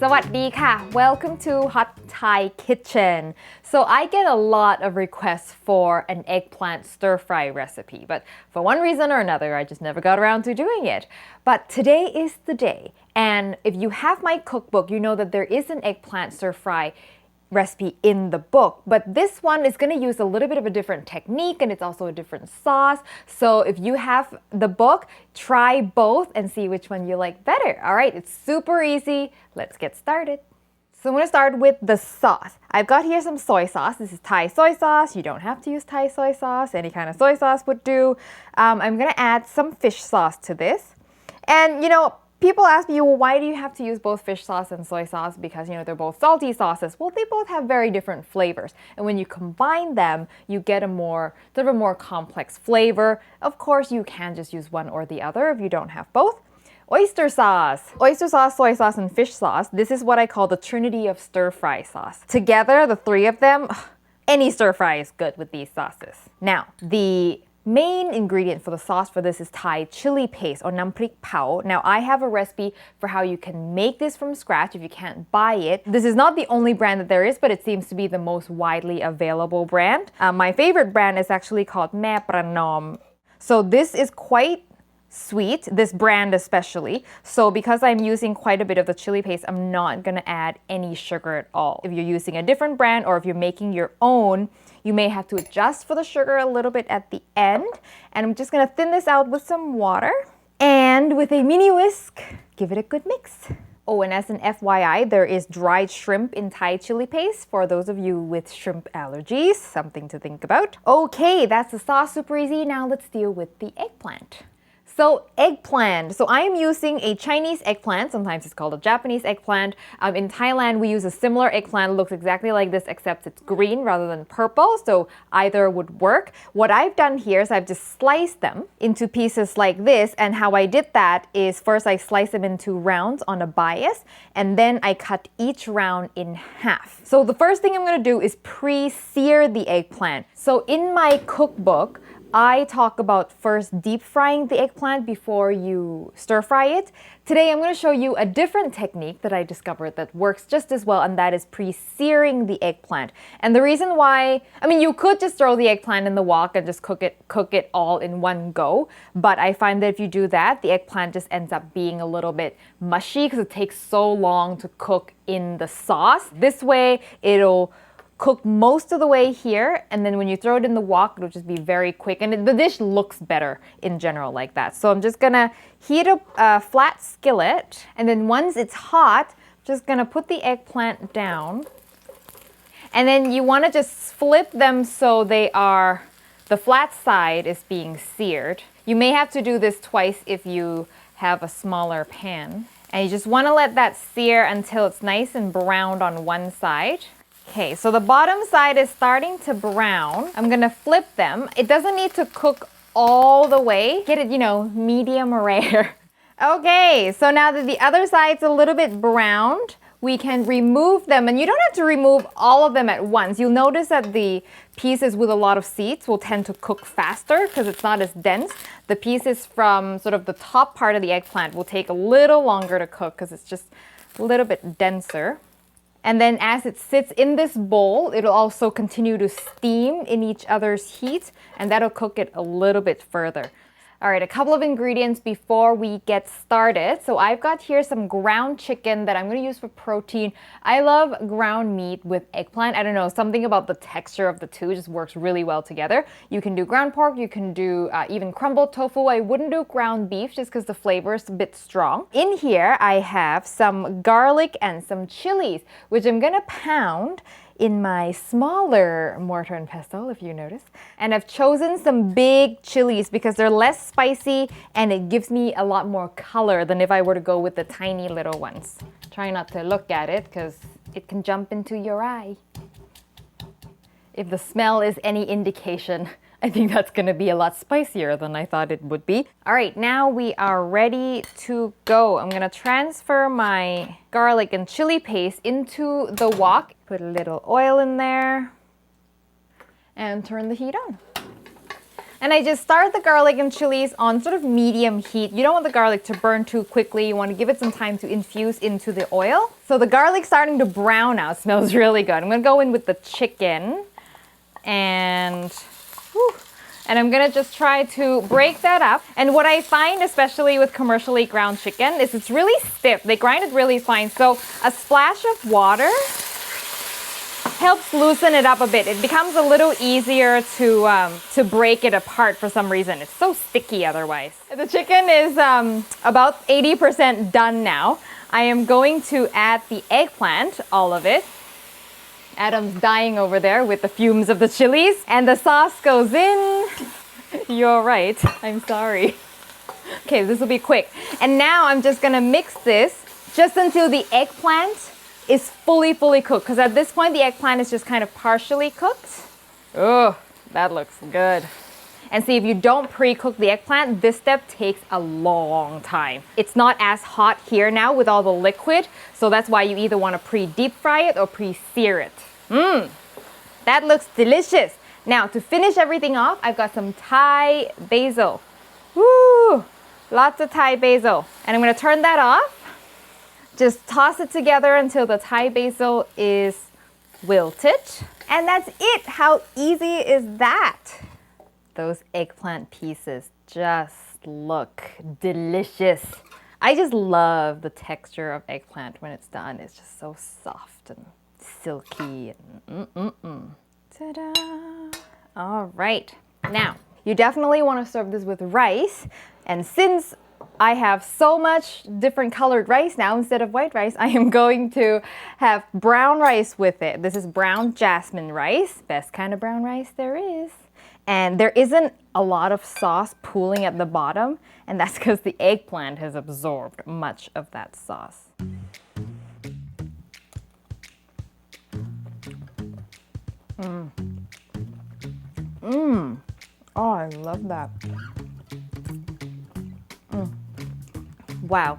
สวัสดีค่ะ Welcome to Hot Thai Kitchen. So I get a lot of requests for an eggplant stir-fry recipe, but for one reason or another, I just never got around to doing it. But today is the day, and if you have my cookbook, you know that there is an eggplant stir-fry recipe in the book, but this one is going to use a little bit of a different technique and it's also a different sauce. So if you have the book, try both and see which one you like better. All right, it's super easy. Let's get started. So I'm going to start with the sauce. I've got here some soy sauce. This is Thai soy sauce. You don't have to use Thai soy sauce. Any kind of soy sauce would do. I'm going to add some fish sauce to this. And people ask me, well, why do you have to use both fish sauce and soy sauce? Because, they're both salty sauces. Well, they both have very different flavors. And when you combine them, you get a more complex flavor. Of course, you can just use one or the other if you don't have both. Oyster sauce, soy sauce, and fish sauce. This is what I call the trinity of stir-fry sauce. Together, the three of them, any stir-fry is good with these sauces. Now, the main ingredient for the sauce for this is Thai chili paste or nam prik pao. Now I have a recipe for how you can make this from scratch if you can't buy it. This is not the only brand that there is, but it seems to be the most widely available brand. My favorite brand is actually called Mae Pranom. So this is quite sweet, this brand especially. So because I'm using quite a bit of the chili paste, I'm not gonna add any sugar at all. If you're using a different brand or if you're making your own, you may have to adjust for the sugar a little bit at the end. And I'm just gonna thin this out with some water. And with a mini whisk, give it a good mix. Oh, and as an FYI, there is dried shrimp in Thai chili paste for those of you with shrimp allergies, something to think about. Okay, that's the sauce, super easy. Now let's deal with the eggplant. So eggplant. So I am using a Chinese eggplant. Sometimes it's called a Japanese eggplant. In Thailand, we use a similar eggplant. It looks exactly like this, except it's green rather than purple. So either would work. What I've done here is I've just sliced them into pieces like this. And how I did that is first I slice them into rounds on a bias. And then I cut each round in half. So the first thing I'm going to do is pre-sear the eggplant. So in my cookbook, I talk about first deep frying the eggplant before you stir fry it. Today I'm going to show you a different technique that I discovered that works just as well, and that is pre-searing the eggplant. And the reason why, you could just throw the eggplant in the wok and just cook it all in one go, but I find that if you do that, the eggplant just ends up being a little bit mushy because it takes so long to cook in the sauce. This way it'll cook most of the way here, and then when you throw it in the wok, it'll just be very quick, and the dish looks better in general like that. So I'm just gonna heat up a flat skillet, and then once it's hot, just gonna put the eggplant down, and then you want to just flip them so the flat side is being seared. You may have to do this twice if you have a smaller pan, and you just want to let that sear until it's nice and browned on one side. Okay, so the bottom side is starting to brown. I'm gonna flip them. It doesn't need to cook all the way. Get it, medium rare. Okay, so now that the other side's a little bit browned, we can remove them. And you don't have to remove all of them at once. You'll notice that the pieces with a lot of seeds will tend to cook faster because it's not as dense. The pieces from sort of the top part of the eggplant will take a little longer to cook because it's just a little bit denser. And then as it sits in this bowl, it'll also continue to steam in each other's heat, and that'll cook it a little bit further. All right, a couple of ingredients before we get started. So I've got here some ground chicken that I'm going to use for protein. I love ground meat with eggplant. I don't know, something about the texture of the two just works really well together. You can do ground pork, you can do even crumbled tofu. I wouldn't do ground beef just because the flavor is a bit strong. In here, I have some garlic and some chilies, which I'm going to pound in my smaller mortar and pestle, if you notice. And I've chosen some big chilies because they're less spicy and it gives me a lot more color than if I were to go with the tiny little ones. Try not to look at it because it can jump into your eye. If the smell is any indication, I think that's gonna be a lot spicier than I thought it would be. All right, now we are ready to go. I'm gonna transfer my garlic and chili paste into the wok. Put a little oil in there and turn the heat on. And I just start the garlic and chilies on sort of medium heat. You don't want the garlic to burn too quickly. You want to give it some time to infuse into the oil. So the garlic's starting to brown now. It smells really good. I'm going to go in with the chicken and I'm gonna just try to break that up. And what I find, especially with commercially ground chicken, is it's really stiff. They grind it really fine. So a splash of water helps loosen it up a bit. It becomes a little easier to break it apart for some reason. It's so sticky otherwise. The chicken is about 80% done now. I am going to add the eggplant, all of it. Adam's dying over there with the fumes of the chilies. And the sauce goes in. You're right. I'm sorry. Okay, this will be quick. And now I'm just gonna mix this just until the eggplant is fully cooked. Because at this point, the eggplant is just kind of partially cooked. Oh, that looks good. And see, if you don't pre-cook the eggplant, this step takes a long time. It's not as hot here now with all the liquid, so that's why you either want to pre-deep fry it or pre-sear it. That looks delicious. Now, to finish everything off, I've got some Thai basil. Woo! Lots of Thai basil. And I'm going to turn that off. Just toss it together until the Thai basil is wilted. And that's it. How easy is that? Those eggplant pieces just look delicious. I just love the texture of eggplant when it's done. It's just so soft and silky. Ta-da! All right. Now, you definitely want to serve this with rice. And since I have so much different colored rice now instead of white rice, I am going to have brown rice with it. This is brown jasmine rice. Best kind of brown rice there is. And there isn't a lot of sauce pooling at the bottom, and that's because the eggplant has absorbed much of that sauce. Oh, I love that. Wow.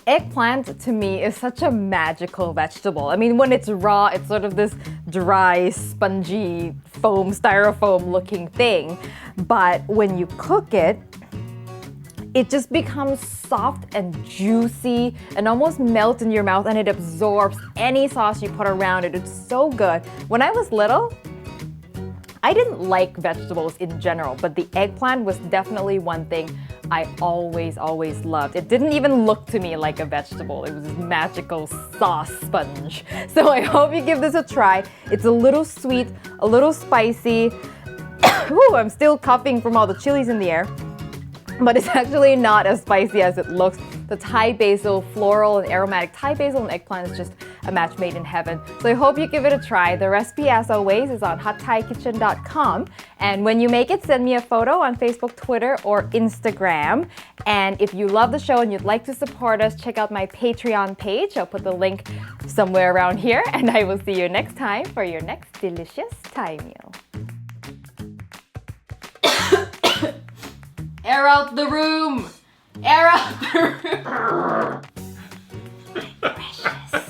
Eggplant to me is such a magical vegetable. I mean, when it's raw, it's sort of this dry, spongy, foam, styrofoam looking thing. But when you cook it, it just becomes soft and juicy and almost melts in your mouth, and it absorbs any sauce you put around it. It's so good. When I was little, I didn't like vegetables in general, but the eggplant was definitely one thing I always loved. It didn't even look to me like a vegetable. It was this magical sauce sponge. So I hope you give this a try. It's a little sweet, a little spicy. Ooh, I'm still coughing from all the chilies in the air. But it's actually not as spicy as it looks. The Thai basil, floral and aromatic Thai basil and eggplant is just a match made in heaven. So I hope you give it a try. The recipe, as always, is on hotthaikitchen.com. And when you make it, send me a photo on Facebook, Twitter, or Instagram. And if you love the show and you'd like to support us, check out my Patreon page. I'll put the link somewhere around here. And I will see you next time for your next delicious Thai meal. Air out the room! Air out the room! My precious.